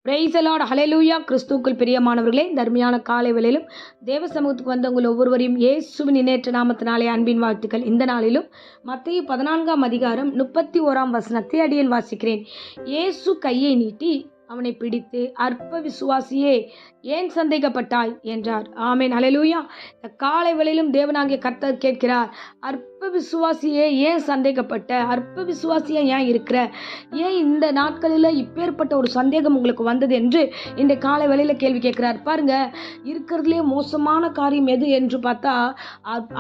Price the Lord, ஹல்லேலூயா. கிறிஸ்துவுக்குள் பிரியமானவர்களே, இந்த அருமையான காலை வேளையிலும் தேவ சமூகத்துக்கு வந்த உங்கள் ஒவ்வொருவரையும் இயேசுவின் இணையற்ற நாமத்தினாலே அன்பின் வாழ்த்துக்கள். இந்த நாளிலும் மத்தேயு 14 அதிகாரம் 31 வசனத்தை அடியேன் வாசிக்கிறேன். இயேசு கையை நீட்டி அவனை பிடித்து, அற்ப விசுவாசியே, ஏன் சந்தேகப்பட்டாய் என்றார். ஆமென், ஹல்லேலூயா. இந்த காலை வேளையிலும் தேவனாகிய கர்த்தர் கேட்கிறார், அற்ப விசுவாசியே ஏன் சந்தேகப்பட்ட, அற்ப விசுவாசியா ஏன் இருக்கிற, ஏன் இந்த நாட்களில் இப்பேற்பட்ட ஒரு சந்தேகம் உங்களுக்கு வந்தது என்று இந்த காலை வேளையில் கேள்வி கேட்கிறார். பாருங்க, இருக்கிறதுலே மோசமான காரியம் எது என்று பார்த்தா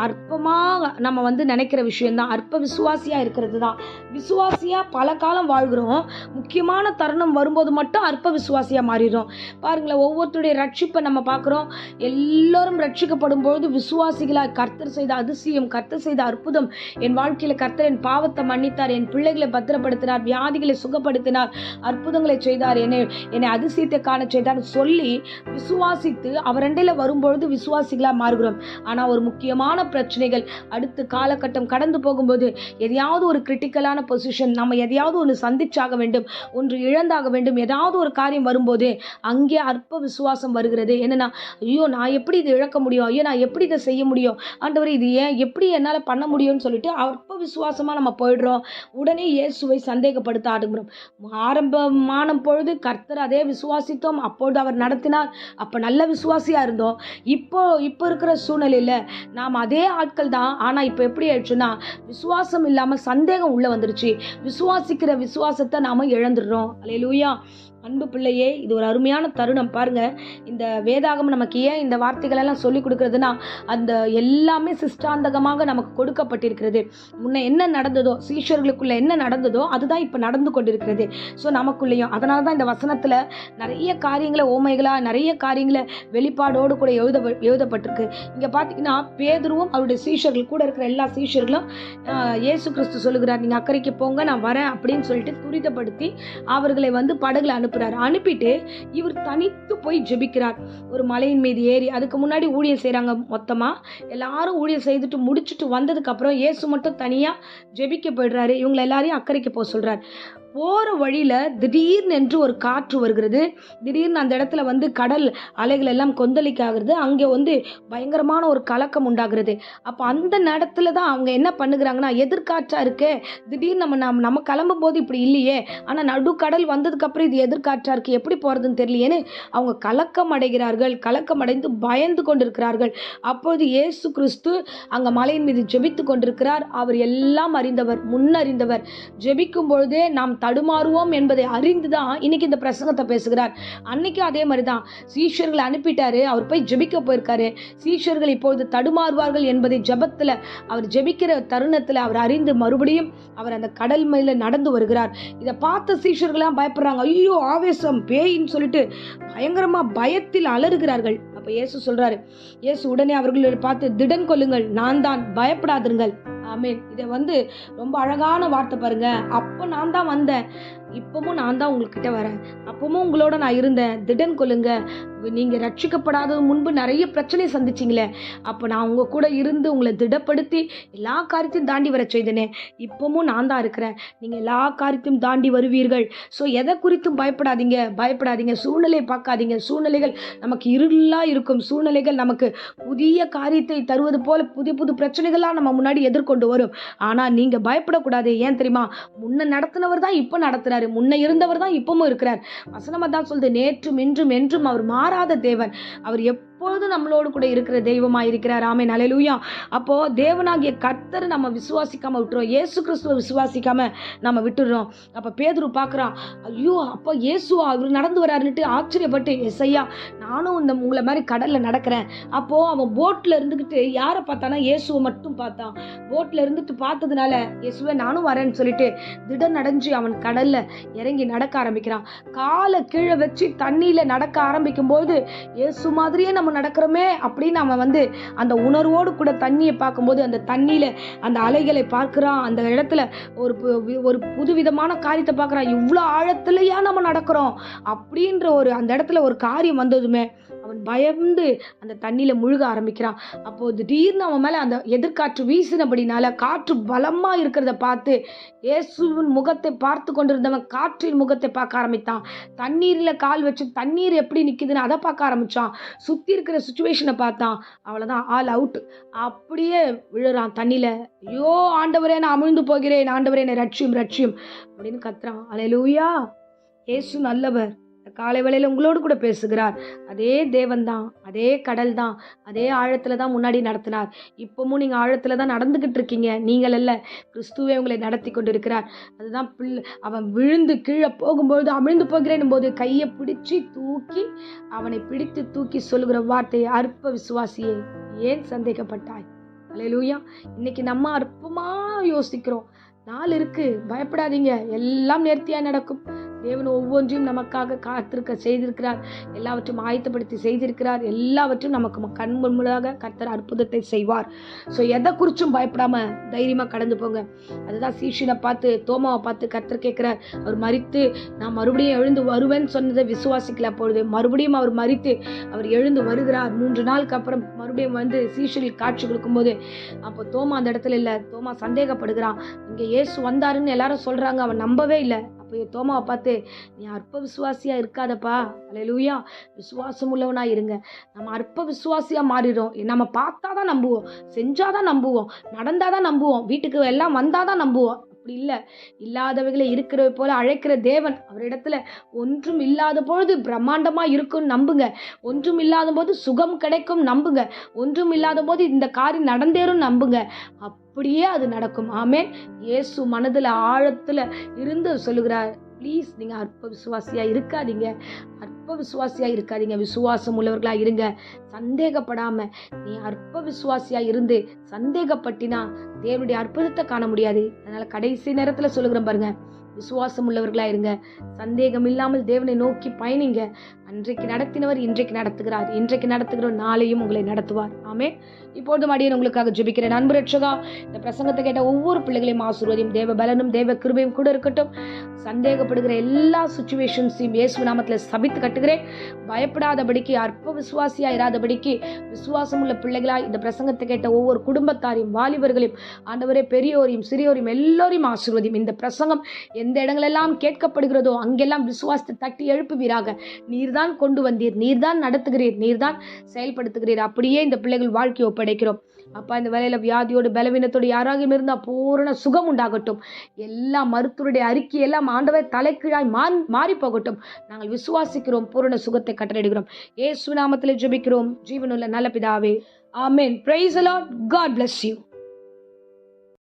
அற்பமாக நம்ம நினைக்கிற விஷயம்தான் அற்ப விசுவாசியா இருக்கிறது தான். விசுவாசியா பல காலம் வாழ்கிறோம், முக்கியமான தருணம் வரும்போது மட்டும் அற்ப விசுவாசியா மாறிடும். பாருங்களேன், ஒவ்வொருத்தருடைய ரட்சிப்பை நம்ம பார்க்குறோம். எல்லாரும் ரட்சிக்கப்படும் பொழுது விசுவாசிகளாய் கர்த்தர் செய்த அதிசயம், கர்த்தர் செய்த அற்புதம், என் வாழ்க்கையில் கர்த்தர் என் பாவத்தை மன்னித்தார், என் பிள்ளைகளை பத்திரப்படுத்தினார், வியாதிகளை சுகப்படுத்தினார், அற்புதங்களை செய்தார், என்னை அதிசயத்தை காண செய்தார் சொல்லி விசுவாசித்து அவரண்டையில் வரும்பொழுது விசுவாசிகளாக மாறுகிறோம். ஆனால் ஒரு முக்கியமான பிரச்சனைகள் அடுத்த காலகட்டம் கடந்து போகும்போது எதையாவது ஒரு கிரிட்டிக்கலான பொசிஷன், நம்ம எதையாவது ஒன்று சந்திச்சாக வேண்டும், ஒன்று இழந்தாக வேண்டும், ஏதாவது ஒரு காரியம் வரும்போது அங்கே அற்ப விசுவாசம் வருகிறது. என்னன்னா, ஐயோ நான் எப்படி இதை இழக்க முடியும், ஐயோ நான் எப்படி இதை செய்ய முடியும், ஆண்டவரே இது ஏன், எப்படி என்னால் பண்ண முடியும்னு சொல்லிட்டு அற்ப விசுவாசமாக நம்ம போயிடுறோம். உடனே இயேசுவை சந்தேகப்படுத்த ஆடுகிறோம். ஆரம்பமான பொழுது கர்த்தர் அதே விசுவாசித்தோம், அப்பொழுது அவர் நடத்தினார், அப்போ நல்ல விசுவாசியாக இருந்தோம். இப்போ இருக்கிற சூழ்நிலையில் நாம் அதே ஆட்கள் தான். ஆனால் இப்போ எப்படி ஆயிடுச்சுன்னா, விசுவாசம் இல்லாமல் சந்தேகம் உள்ளே வந்துருச்சு. விசுவாசிக்கிற விசுவாசத்தை நாம் இழந்துடுறோம். அல்லேலூயா. அன்பு பிள்ளையே, இது ஒரு அருமையான தருணம். பாருங்க, இந்த வேதாகம் நமக்கு ஏன் இந்த வார்த்தைகள் எல்லாம் சொல்லிக் கொடுக்குறதுனா, அந்த எல்லாமே சிஷ்டாந்தகமாக நமக்கு கொடுக்கப்பட்டிருக்கிறது. முன்ன என்ன நடந்ததோ, சீஷர்களுக்குள்ள என்ன நடந்ததோ அதுதான் இப்போ நடந்து கொண்டிருக்கிறது. ஸோ நமக்குள்ளேயும் அதனால தான் இந்த வசனத்தில் நிறைய காரியங்களை ஓமைகளா, நிறைய காரியங்களை வெளிப்பாடோடு கூட எழுதப்பட்டிருக்கு. இங்கே பார்த்தீங்கன்னா, பேதுருவும் அவருடைய சீஷர்கள் கூட இருக்கிற எல்லா சீஷர்களும் இயேசு கிறிஸ்து சொல்லுகிறார், நீங்கள் அக்கறைக்கு போங்க, நான் வரேன் அப்படின்னு சொல்லிட்டு துரிதப்படுத்தி அவர்களை படகுல அனுப்பிட்டு இவர் தனித்து போய் ஜெபிக்கிறார். ஒரு மலையின் மீது ஏறி, அதுக்கு முன்னாடி ஊழியம் செய்கிறாங்க. மொத்தமாக எல்லாரும் ஊழியம் செய்துட்டு முடிச்சுட்டு வந்ததுக்கு அப்புறம் இயேசு மட்டும் தனியாக ஜெபிக்க போயிடுறாரு. இவங்களை எல்லாரையும் அக்கறைக்கு போக சொல்கிறார். போகிற வழியில் திடீர்னு என்று ஒரு காற்று வருகிறது. திடீர்னு அந்த இடத்துல கடல் அலைகள் எல்லாம் கொந்தளிக்க ஆகுறது. அங்கே பயங்கரமான ஒரு கலக்கம் உண்டாகிறது. அப்போ அந்த நேரத்தில் தான் அவங்க என்ன பண்ணுகிறாங்கன்னா, எதிர்காற்றாக இருக்கே, திடீர்னு நம்ம கிளம்பும் போது இப்படி இல்லையே, ஆனால் நடுக்கடல் வந்ததுக்கப்புறம் இது எதிர்காற்றாக இருக்குது, எப்படி போகிறதுன்னு தெரியலையேன்னு அவங்க கலக்கம் அடைகிறார்கள். கலக்கம் அடைந்து பயந்து கொண்டிருக்கிறார்கள். அப்பொழுது இயேசு கிறிஸ்து அங்கே மலையின் மீது ஜெபித்து கொண்டிருக்கிறார். அவர் எல்லாம் அறிந்தவர், முன்னறிந்தவர். ஜெபிக்கும் பொழுதே நாம் தடுமாறுவோம் என்பதை அறிந்துதான் இன்னைக்கு இந்த பிரசங்கத்தை பேசுகிறார். அன்னைக்கும் அதே மாதிரி தான், சீஷர்களை அனுப்பிட்டாரு, அவர் போய் ஜெபிக்க போயிருக்காரு. சீஷர்கள் இப்பொழுது தடுமாறுவார்கள் என்பதை ஜெபத்தில், அவர் ஜெபிக்கிற தருணத்தில் அவர் அறிந்து மறுபடியும் அவர் அந்த கடல் மேல நடந்து வருகிறார். இதை பார்த்த சீஷர்கள்லாம் பயப்படுறாங்க. ஐயோ ஆவேசம், பேயின்னு சொல்லிட்டு பயங்கரமா பயத்தில் அலறுகிறார்கள். அப்ப இயேசு சொல்றாரு, இயேசு உடனே அவர்களை பார்த்து, திடன் கொள்ளுங்கள், நான் தான், பயப்படாதிருங்கள். ஆமென். இதை ரொம்ப அழகான வார்த்தை பாருங்க. அப்போ நான் தான் வந்தேன், இப்பவும் நான் தான் உங்ககிட்ட வரேன், அப்பவும் உங்களோட நான் இருந்தேன், திடன் கொள்ளுங்க. நீங்கள் ரட்சிக்கப்படாத முன்பு நிறைய பிரச்சனை சந்திச்சிங்களே, அப்போ நான் உங்க கூட இருந்து உங்களை திடப்படுத்தி எல்லா காரியத்தையும் தாண்டி வர செய்தனே, இப்பவும் நான் தான் இருக்கிறேன், நீங்கள் எல்லா காரியத்தையும் தாண்டி வருவீர்கள். ஸோ எதை குறித்தும் பயப்படாதீங்க. சூழ்நிலையை பார்க்காதீங்க. சூழ்நிலைகள் நமக்கு இருளாக இருக்கும். சூழ்நிலைகள் நமக்கு புதிய காரியத்தை தருவது போல புதிய புது பிரச்சனைகள்லாம் நம்ம முன்னாடி எதிர்கொண்டு வரும். ஆனால் நீங்கள் பயப்படக்கூடாது. ஏன் தெரியுமா? முன்ன நடத்தினவர் தான் இப்போ நடத்துறாரு, முன்ன இருந்தவர் தான் இப்பவும் இருக்கிறார். வசனம் தான் சொல்லுது, நேற்றும் இன்றும் என்றும் அவர் மாறாத தேவன். அவர் எப்பொழுதும் நம்மளோடு கூட இருக்கிற தெய்வமாக இருக்கிறார். ஆமென், ஹல்லேலூயா. அப்போ தேவனாகிய கர்த்தர் நம்ம விசுவாசிக்காம விட்டுறோம், இயேசு கிறிஸ்துவை விசுவாசிக்காம நம்ம விட்டுடுறோம். அப்போ பேதுரு பார்க்குறான், ஐயோ அப்போ இயேசுவா அவர் நடந்து வராருன்னுட்டு ஆச்சரியப்பட்டு, எஸ்ஐயா நானும் உங்களை மாதிரி கடலில் நடக்கிறேன். அப்போது அவன் போட்டில் இருந்துக்கிட்டு யாரை பார்த்தானா, இயேசுவை மட்டும் பார்த்தான். போட்டில் இருந்துட்டு பார்த்ததுனால, இயேசுவை நானும் வரேன்னு சொல்லிட்டு திடன் அடைஞ்சு அவன் கடலில் இறங்கி நடக்க ஆரம்பிக்கிறான். காலை கீழே வச்சு தண்ணியில் நடக்க ஆரம்பிக்கும் போது இயேசு மாதிரியே நம்ம நம்ம நடக்கிறோமே அப்படின்னு அவன் அந்த உணர்வோடு கூட தண்ணியை பார்க்கும்போது அந்த தண்ணியில் அந்த அலைகளை பார்க்குறான். அந்த இடத்துல ஒரு புதுவிதமான காரியத்தை பார்க்குறான். இவ்வளோ ஆழத்துலையா நம்ம நடக்கிறோம் அப்படின்ற அந்த இடத்துல ஒரு காரியம் வந்ததுமே அவன் பயந்து அந்த தண்ணியில் முழுக ஆரம்பிக்கிறான். அப்போது திடீர்னு அவன் மேலே அந்த எதிர்காற்று வீசினபடினால காற்று பலமாக இருக்கிறத பார்த்து இயேசுவின் முகத்தை பார்த்து கொண்டிருந்தவன் காற்றின் முகத்தை பார்க்க ஆரம்பித்தான். தண்ணீரில் கால் வச்சு தண்ணீர் எப்படி நிற்குதுன்னு அதை பார்க்க ஆரம்பித்தான். சுற்றி இருக்கிற சுச்சுவேஷனை பார்த்தான். அவ்வளோதான், ஆல் அவுட். அப்படியே விழுறான் தண்ணியில். ஐயோ ஆண்டவரே, நான் அமிழ்ந்து போகிறேன், ஆண்டவரே என்னை ரட்சியும் ரட்சியும் அப்படின்னு கத்துறான். அல்லேலூயா. இயேசு நல்லவர். காலை வேளையில் உங்களோடு கூட பேசுகிறார். அதே தேவன் தான், அதே கடல் தான், அதே ஆழத்தில் தான் முன்னாடி நடத்தினார். இப்பவும் நீங்கள் ஆழத்தில் தான் நடந்துக்கிட்டு இருக்கீங்க. நீங்கள் அல்ல, கிறிஸ்துவே உங்களை நடத்தி கொண்டு இருக்கிறார். அதுதான் அவன் விழுந்து கீழே போகும்போது அமிழ்ந்து போகிறேன் போது கையை பிடிச்சி தூக்கி அவனை பிடித்து தூக்கி சொல்லுகிற வார்த்தை, அற்ப விசுவாசியே ஏன் சந்தேகப்பட்டாய்? அல்லேலூயா. இன்னைக்கு நம்ம அற்பமாக யோசிக்கிறோம். நாள் இருக்கு, பயப்படாதீங்க, எல்லாம் நேர்த்தியாக நடக்கும். தேவன் ஒவ்வொன்றையும் நமக்காக காத்திருக்க செய்திருக்கிறார். எல்லாவற்றையும் ஆயத்தப்படுத்தி செய்திருக்கிறார். எல்லாவற்றையும் நமக்கு கண் முன்பாக கர்த்தர் அற்புதத்தை செய்வார். ஸோ எதை குறிச்சும் பயப்படாம தைரியமாக கடந்து போங்க. அதுதான் சீஷனை பார்த்து, தோமாவை பார்த்து கர்த்தர் கேட்கிறார். அவர் மரித்து நான் மறுபடியும் எழுந்து வருவேன்னு சொன்னதை விசுவாசிக்கல. அப்பொழுது மறுபடியும் அவர் மரித்து அவர் எழுந்து வருகிறார். 3 நாளுக்கு அப்புறம் மறுபடியும் சீஷரில் காட்சி கொடுக்கும்போது அப்போ தோமா அந்த இடத்துல இல்லை. தோமா சந்தேகப்படுகிறான். இங்கே இயேசு வந்தாருன்னு எல்லாரும் சொல்றாங்க. அவன் நம்பவே இல்லை. அப்போ தோமாவை பார்த்து, நீ அற்ப விசுவாசியா இருக்காதப்பா, அல்லேலூயா, விசுவாசம் உள்ளவனா இருங்க. நம்ம அற்ப விசுவாசியா மாறிடும். நம்ம பார்த்தாதான் நம்புவோம், செஞ்சாதான் நம்புவோம், நடந்தாதான் நம்புவோம், வீட்டுக்கு எல்லாம் வந்தாதான் நம்புவோம். அப்படி இல்லை. இல்லாதவைகளை இருக்கிறது போல அழைக்கிற தேவன். அவரிடத்துல ஒன்றும் இல்லாத பொழுது பிரம்மாண்டமா இருக்கும்னு நம்புங்க. ஒன்றும் இல்லாத போது சுகம் கிடைக்கும் நம்புங்க. ஒன்றும் இல்லாத போது இந்த காரியம் நடந்தேறும் நம்புங்க. அப்படியே அது நடக்கும். ஆமென். இயேசு மனதுல ஆழத்துல இருந்து சொல்லுகிறார், ப்ளீஸ் நீங்க அற்ப விசுவாசியா இருக்காதீங்க, அற்ப விசுவாசியா இருக்காதீங்க, விசுவாசம் உள்ளவர்களா இருங்க. சந்தேகப்படாம. நீ அற்ப விசுவாசியா இருந்து சந்தேகப்பட்டினா தேவனுடைய அற்புதத்தை காண முடியாது. அதனால கடைசி நேரத்துல சொல்லுகிறேன் பாருங்க, விசுவாசம் உள்ளவர்களா இருங்க. சந்தேகம் இல்லாமல் தேவனை நோக்கி பயணிங்க. அன்றைக்கு நடத்தினவர் இன்றைக்கு நடத்துகிறார். இன்றைக்கு நடத்துகிற நாளையும் உங்களை நடத்துவார். ஆமே. இப்பொழுது அடியேன் உங்களுக்காக ஜெபிக்கிறேன். அன்பு ரட்சகா, இந்த பிரசங்கத்தை கேட்ட ஒவ்வொரு பிள்ளைகளையும் ஆசீர்வதியும். தேவ பலனும் தேவ கிருபையும் கூட இருக்கட்டும். சந்தேகப்படுகிற எல்லா சுச்சுவேஷன்ஸையும் இயேசு நாமத்தில் சபித்து கட்டுகிறேன். பயப்படாதபடிக்கு, அற்ப விசுவாசியா இராதபடிக்கு விசுவாசம் உள்ள பிள்ளைகளாய் இந்த பிரசங்கத்தை கேட்ட ஒவ்வொரு குடும்பத்தாரையும், வாலிபர்களையும், ஆண்டவரே பெரியோரையும் சிறியோரையும் எல்லோரையும் ஆசீர்வதியும். இந்த பிரசங்கம் எந்த இடங்களெல்லாம் கேட்கப்படுகிறதோ அங்கெல்லாம் விசுவாசத்தை தட்டி எழுப்புவீராக. நீர்தான் கொண்டு வந்தீர், நீர்தான் நடத்துகிறீர், நீர்தான் செயல்படுத்துகிறீர். அப்படியே இந்த பிள்ளைகள் வாழ்க்கையை ஒப்படைக்கிறோம். அப்பா, இந்த வேலையில வியாதியோடு பலவீனத்தோடு யாராகவும் இருந்தால் பூரண சுகம் உண்டாகட்டும். எல்லா மருத்துவருடைய அறிக்கையெல்லாம் ஆண்டவர் தலைக்கீழாய் மாறி போகட்டும். நாங்கள் விசுவாசிக்கிறோம், பூரண சுகத்தை கட்டளையிடுகிறோம். இயேசு நாமத்தில் ஜெபிக்கிறோம் ஜீவனுள்ள நல்ல பிதாவே. ஆமென். Praise the lord. God bless you.